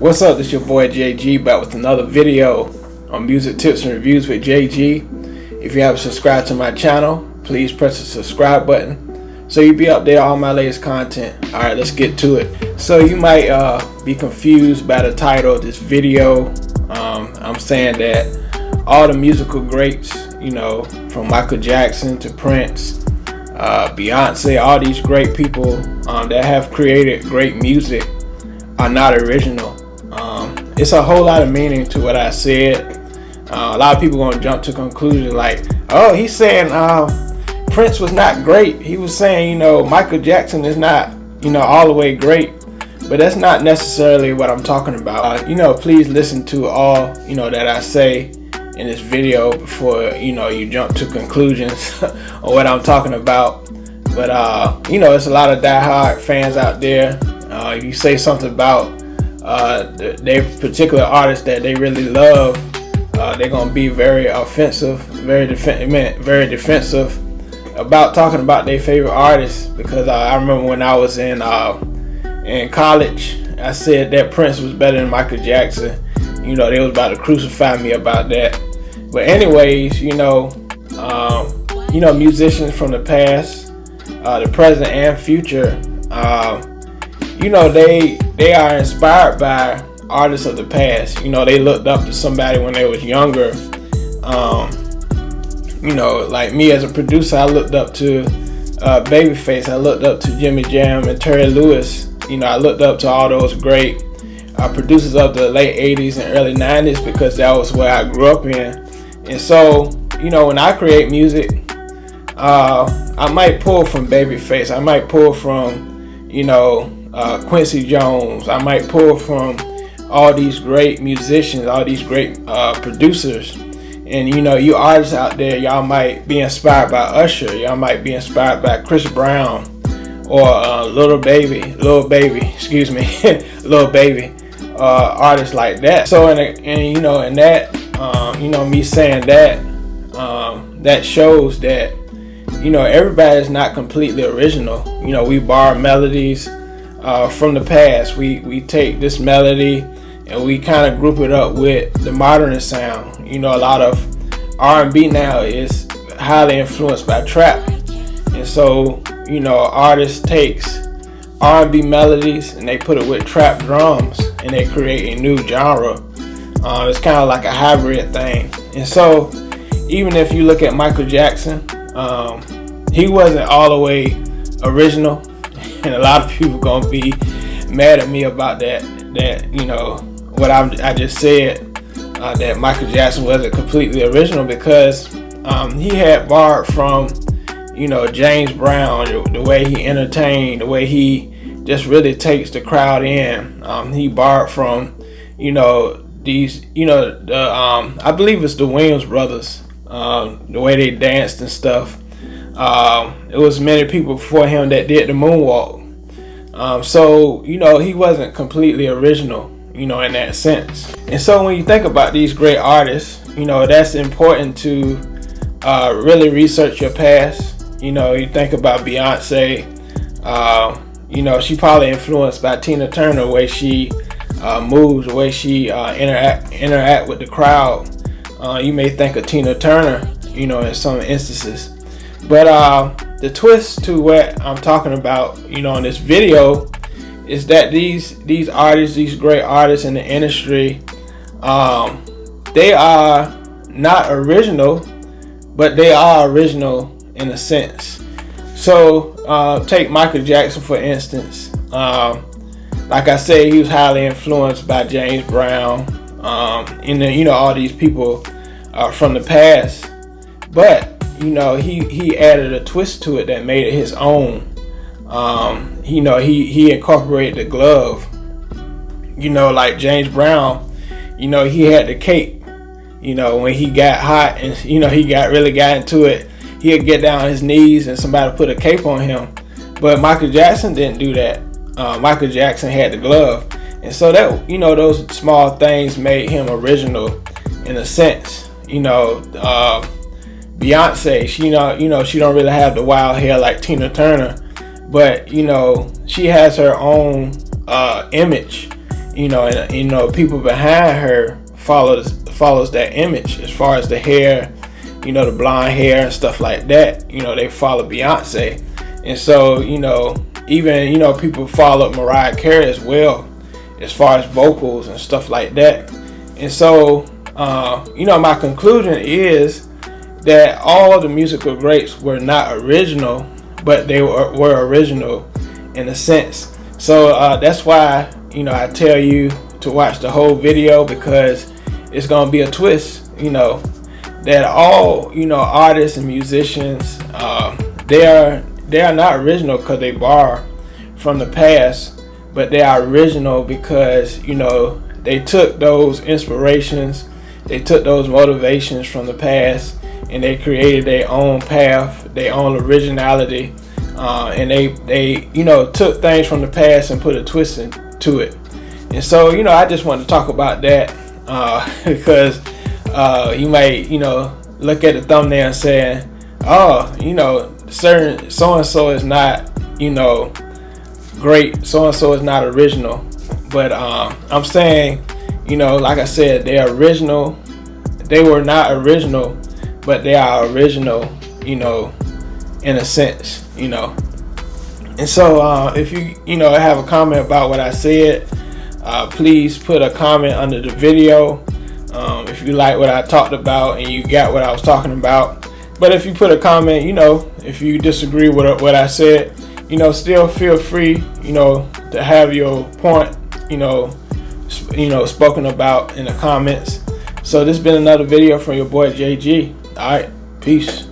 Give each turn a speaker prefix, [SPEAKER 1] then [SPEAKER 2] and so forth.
[SPEAKER 1] What's up? This your boy JG back with another video on music tips and reviews with JG. If you haven't subscribed to my channel, please press the subscribe button so you'll be updated on all my latest content. Alright, let's get to it. So you might be confused by the title of this video. I'm saying that all the musical greats, you know, from Michael Jackson to Prince, Beyonce, all these great people that have created great music are not original. It's a whole lot of meaning to what I said. A lot of people gonna jump to conclusions like, oh, he's saying Prince was not great. He was saying, you know, Michael Jackson is not, you know, all the way great. But that's not necessarily what I'm talking about. You know, please listen to all, you know, that I say in this video before, you know, you jump to conclusions on what I'm talking about. But you know, it's a lot of diehard fans out there. If you say something about their particular artist that they really love, they're gonna be very offensive, very defensive about talking about their favorite artists. Because I remember when I was in college, I said that Prince was better than Michael Jackson. You know, they was about to crucify me about that. But anyways, you know, musicians from the past, the present and future, you know, they are inspired by artists of the past. You know, they looked up to somebody when they was younger. You know, like me as a producer, I looked up to Babyface. I looked up to Jimmy Jam and Terry Lewis. You know, I looked up to all those great producers of the late 80s and early 90s because that was where I grew up in. And so, you know, when I create music, I might pull from Babyface. I might pull from, you know, Quincy Jones. I might pull from all these great musicians, all these great producers. And you know, you artists out there, y'all might be inspired by Usher. Y'all might be inspired by Chris Brown or Lil Baby, excuse me, Lil Baby, artists like that. So and you know, and that you know, me saying that that shows that, you know, everybody's not completely original. You know, we borrow melodies from the past. We take this melody and we kind of group it up with the modernist sound. You know, a lot of R&B now is highly influenced by trap. And so, you know, artist takes R&B melodies and they put it with trap drums and they create a new genre. It's kind of like a hybrid thing. And so, even if you look at Michael Jackson, he wasn't all the way original. And a lot of people gonna be mad at me about that you know, what I just said, that Michael Jackson wasn't completely original, because he had borrowed from, you know, James Brown, the way he entertained, the way he just really takes the crowd in. He borrowed from, you know, these, you know, the I believe it's the Williams brothers, the way they danced and stuff. It was many people before him that did the moonwalk. So, you know, he wasn't completely original, you know, in that sense. And so when you think about these great artists, you know, that's important to really research your past. You know, you think about Beyonce, you know, she probably influenced by Tina Turner, the way she moves, the way she interact with the crowd. You may think of Tina Turner, you know, in some instances. But the twist to what I'm talking about, you know, in this video, is that these artists, these great artists in the industry, they are not original, but they are original in a sense. So take Michael Jackson for instance. Like I said, he was highly influenced by James Brown, and then, you know, all these people from the past. But you know, he added a twist to it that made it his own. You know, he incorporated the glove. You know, like James Brown, you know, he had the cape. You know, when he got hot and, you know, he really got into it, he'd get down on his knees and somebody put a cape on him. But Michael Jackson didn't do that. Michael Jackson had the glove. And so that, you know, those small things made him original in a sense. You know, Beyonce, she, you know, she don't really have the wild hair like Tina Turner, but you know, she has her own image, you know, and you know, people behind her follows that image as far as the hair, you know, the blonde hair and stuff like that. You know, they follow Beyonce, and so, you know, even, you know, people follow Mariah Carey as well, as far as vocals and stuff like that. And so, you know, my conclusion is that all the musical greats were not original, but they were original in a sense. So that's why, you know, I tell you to watch the whole video, because it's gonna be a twist. You know, that all, you know, artists and musicians, they are not original because they borrow from the past, but they are original because, you know, they took those inspirations, they took those motivations from the past, and they created their own path, their own originality, and they you know, took things from the past and put a twist into it. And so, you know, I just want to talk about that, because you might, you know, look at the thumbnail and saying, oh, you know, certain so-and-so is not, you know, great, so-and-so is not original. But I'm saying, you know, like I said, they're original. They were not original, but they are original, you know, in a sense, you know. And so if you know, have a comment about what I said, please put a comment under the video. If you like what I talked about and you got what I was talking about. But if you put a comment, you know, if you disagree with what I said, you know, still feel free, you know, to have your point, you know, spoken about in the comments. So this has been another video from your boy JG. All right, peace.